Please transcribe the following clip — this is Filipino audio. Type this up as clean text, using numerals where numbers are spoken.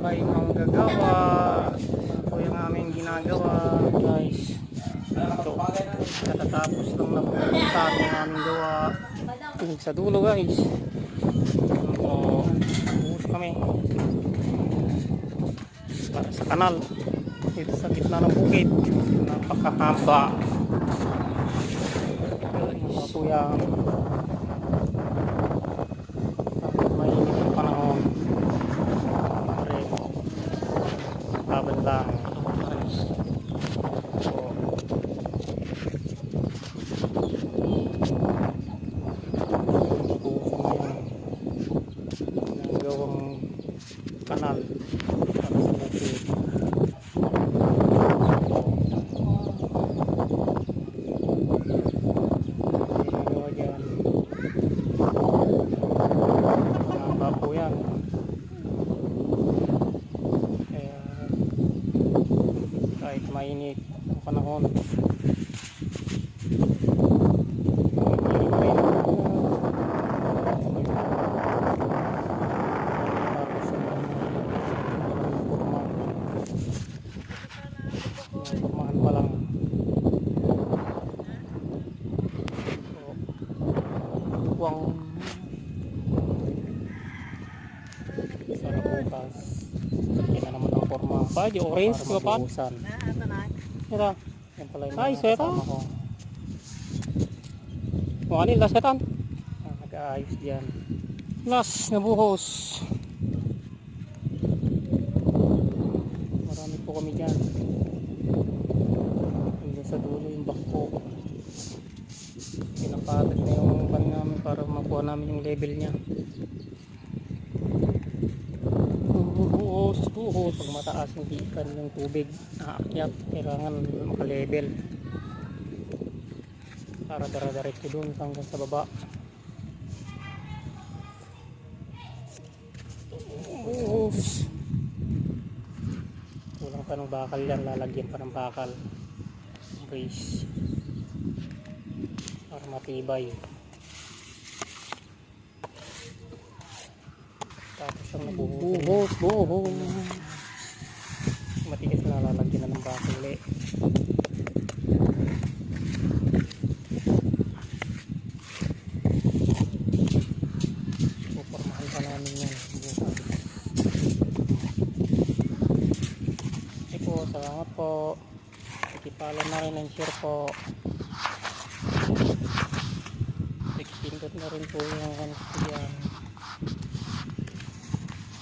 Buhay manggagawa. Yan po yung aming ginagawa, guys. Ito, katatapos lang na po sa aming gawa. Tingin sa dulo, guys. So, buhos kami para sa kanal dito sa gitna ng bukid. Napakahaba. Mga kuya, mainit ang panahon. Laban lang. So, ginagawang kanal para sa bukid. Ginagawa dyan. Mahaba po yan. Kaya kahit mainit ang panahon, kumahan pa lang. Buwang sarap bukas. Yan na naman ang forma. Pa, di orange, di ba pa? Ito. Yan pala yung mga kasama ko. Mga nila, setan. Nag-aayos dyan. Last na buhos. Marami po kami dyan. Hanggang sa dulo yung bako. Pinapatag na yung pan namin para makuha namin yung level nya. Buhos. Pag mataas yung ikan yung tubig, aakyat. Kailangan maka-level para dara-diretso doon hanggang sa baba. Buhos. Kulang pa ng bakal yan, lalagyan pa ng bakal. Brace para matibay. Tapos ang nabuhos. Matigas na, lalagyan na ng bakal ulit. Pupormahan pa namin yan bukas. Po, salamat po. Pakipalo na rin ang share po. Pindot na rin po yung kanil.